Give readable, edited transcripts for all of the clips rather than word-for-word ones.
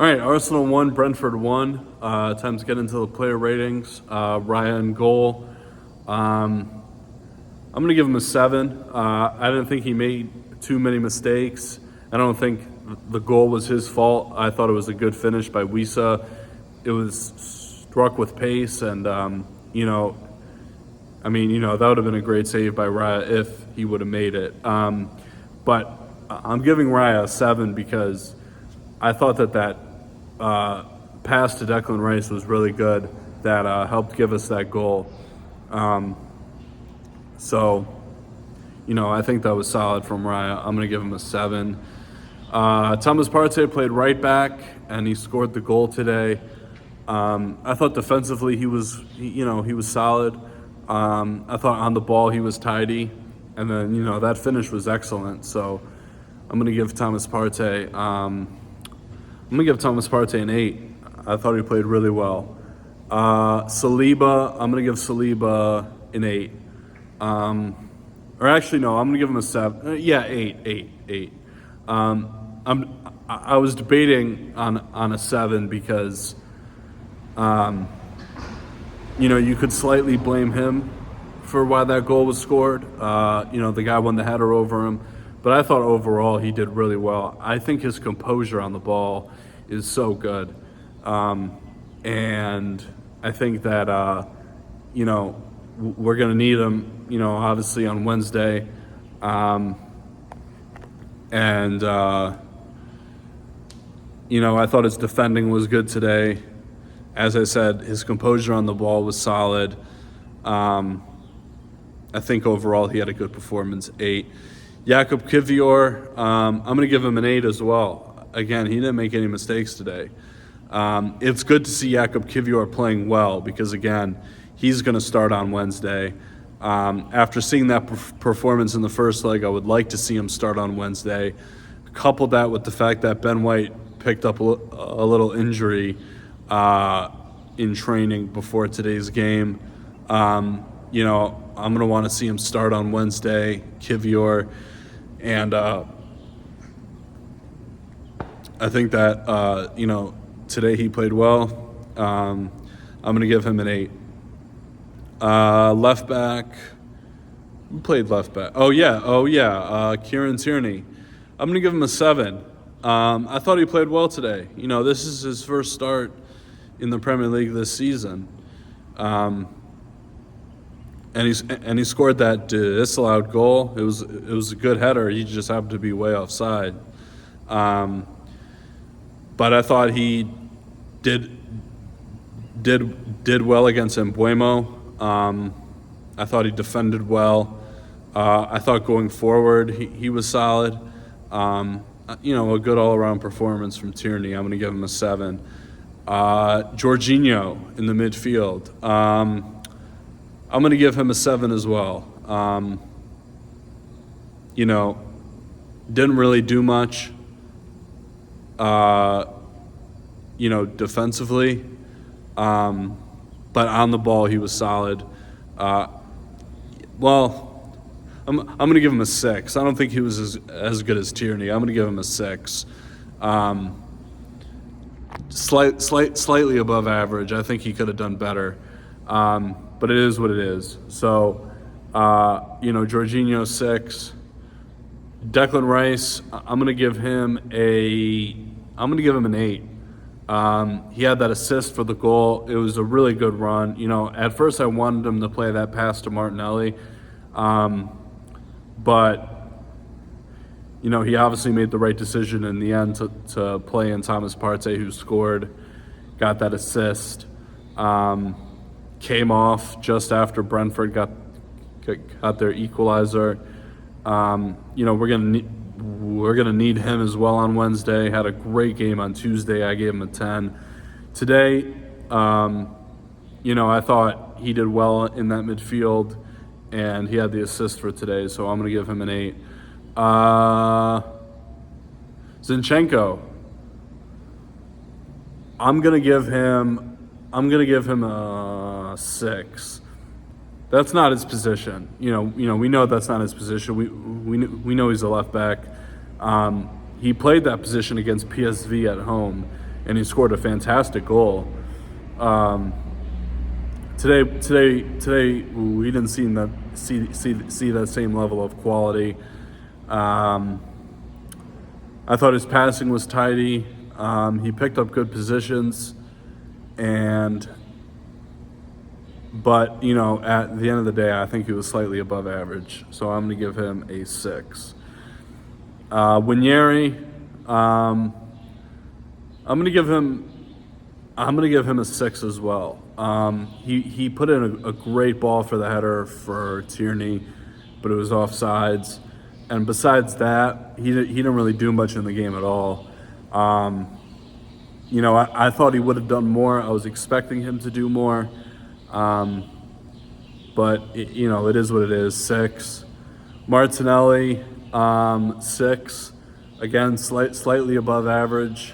All right, Arsenal 1, Brentford 1. Time to get into the player ratings. Ryan goal. I'm going to give him a 7. I didn't think he made too many mistakes. I don't think the goal was his fault. I thought it was a good finish by Wisa. It was struck with pace, and, that would have been a great save by Raya if he would have made it. But I'm giving Raya a 7 because I thought that pass to Declan Rice was really good. That helped give us that goal. I think that was solid from Raya. I'm going to give him a 7. Thomas Partey played right back, and he scored the goal today. I thought defensively he was solid. I thought on the ball he was tidy, and then that finish was excellent. So I'm going to give Thomas Partey. An 8. I thought he played really well. Saliba, I'm going to give Saliba an 8. I'm going to give him a 7. 8. I was debating on a 7 because, you could slightly blame him for why that goal was scored. The guy won the header over him. But I thought overall he did really well. I think his composure on the ball is so good. And I think that, we're going to need him, obviously on Wednesday. I thought his defending was good today. As I said, his composure on the ball was solid. I think overall he had a good performance, 8. Jakub Kivior, I'm going to give him an 8 as well. Again, he didn't make any mistakes today. It's good to see Jakub Kivior playing well because, again, he's going to start on Wednesday. After seeing that performance in the first leg, I would like to see him start on Wednesday. Couple that with the fact that Ben White picked up a little injury in training before today's game. I'm going to want to see him start on Wednesday, Kivior. And I think that, today he played well. I'm going to give him an 8. Left back. Who played left back? Kieran Tierney. I'm going to give him a 7. I thought he played well today. This is his first start in the Premier League this season. And he scored that disallowed goal. It was a good header. He just happened to be way offside. But I thought he did well against Mbuemo. I thought he defended well. I thought going forward he was solid. A good all-around performance from Tierney. I'm going to give him a 7. Jorginho in the midfield. I'm going to give him a 7 as well. Didn't really do much, defensively. But on the ball, he was solid. I'm going to give him a 6. I don't think he was as good as Tierney. I'm going to give him a 6. Slightly above average. I think he could have done better. But it is what it is. So, Jorginho 6. Declan Rice, I'm going to give him an 8. He had that assist for the goal. It was a really good run. At first I wanted him to play that pass to Martinelli. But he obviously made the right decision in the end to play in Thomas Partey, who scored, got that assist. Came off just after Brentford got their equalizer. We're gonna need him as well on Wednesday. Had a great game on Tuesday. I gave him a 10. Today, I thought he did well in that midfield, and he had the assist for today. So I'm gonna give him an 8. Zinchenko. I'm gonna give him a 6. That's not his position. We know that's not his position. We know he's a left back. He played that position against PSV at home, and he scored a fantastic goal. Today, we didn't see that same level of quality. I thought his passing was tidy. He picked up good positions, but at the end of the day, I think he was slightly above average. So I'm going to give him a 6. Winieri, I'm going to give him a 6 as well. He put in a great ball for the header for Tierney, but it was offsides. And besides that, he didn't really do much in the game at all. I thought he would have done more. I was expecting him to do more. But it is what it is. 6. Martinelli, 6. Again, slightly above average.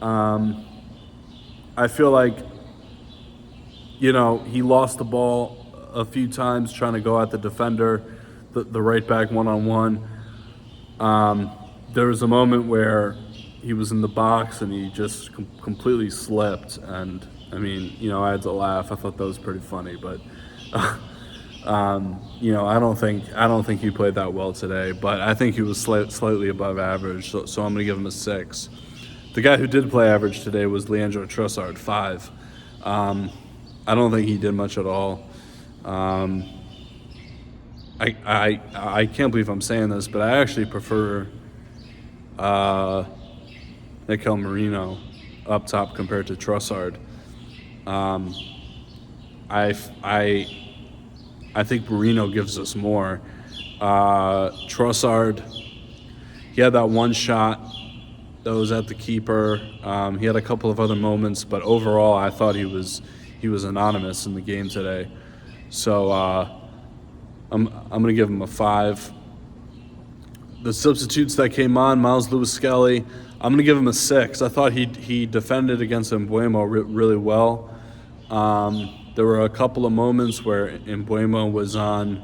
I feel like, he lost the ball a few times trying to go at the defender, the right back one-on-one. There was a moment where he was in the box and he just completely slipped. And, I had to laugh. I thought that was pretty funny. But, I don't think he played that well today. But I think he was slightly above average. So I'm going to give him a 6. The guy who did play average today was Leandro Trossard, 5. I don't think he did much at all. I can't believe I'm saying this, but I actually prefer Mikel Merino up top compared to Trossard. I think Merino gives us more. Trossard, he had that one shot that was at the keeper. He had a couple of other moments, but overall, I thought he was anonymous in the game today. So I'm going to give him a 5. The substitutes that came on, Miles Lewis-Skelly, I'm going to give him a 6. I thought he defended against Mbeumo really well. There were a couple of moments where Mbeumo was on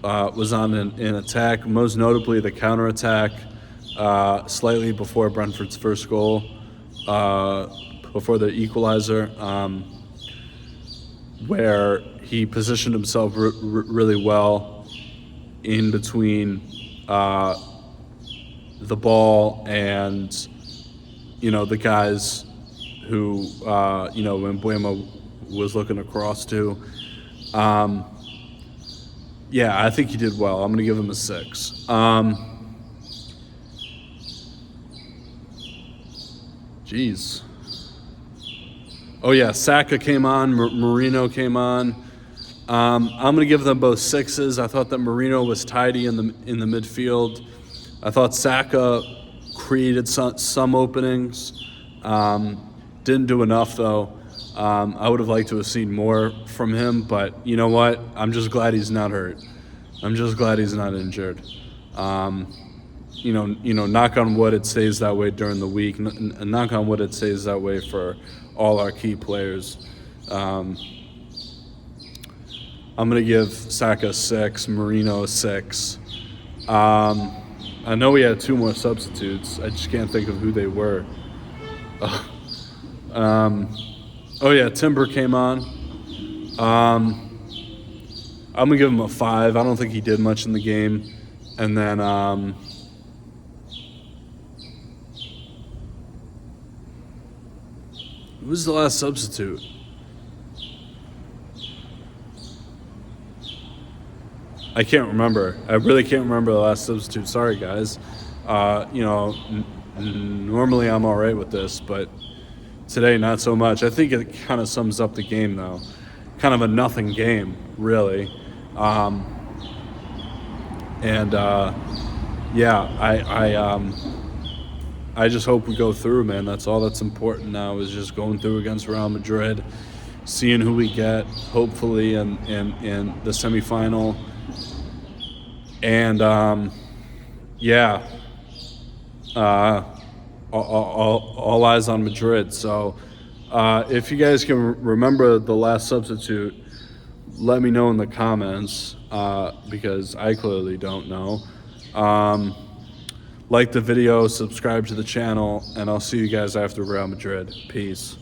an attack, most notably the counterattack. Slightly before Brentford's first goal, before the equalizer, where he positioned himself really well in between the ball and the guys who Mbeumo was looking across to. I think he did well. I'm going to give him a 6. Jeez. Oh, yeah, Saka came on, Marino came on. I'm going to give them both 6s. I thought that Marino was tidy in the midfield. I thought Saka created some openings. Didn't do enough, though. I would have liked to have seen more from him, but you know what? I'm just glad he's not hurt. I'm just glad he's not injured. Knock on wood, it stays that way during the week. Knock on wood, it stays that way for all our key players. I'm going to give Saka a 6, Marino a 6. I know we had 2 more substitutes. I just can't think of who they were. Timber came on. I'm going to give him a 5. I don't think he did much in the game. And then who was the last substitute? I can't remember. I really can't remember the last substitute. Sorry, guys. Normally I'm all right with this, but today not so much. I think it kind of sums up the game, though. Kind of a nothing game, really. I just hope we go through, man. That's all that's important now, is just going through against Real Madrid, seeing who we get, hopefully, in the semifinal. And, all eyes on Madrid. So if you guys can remember the last substitute, let me know in the comments, because I clearly don't know. Like the video, subscribe to the channel, and I'll see you guys after Real Madrid. Peace.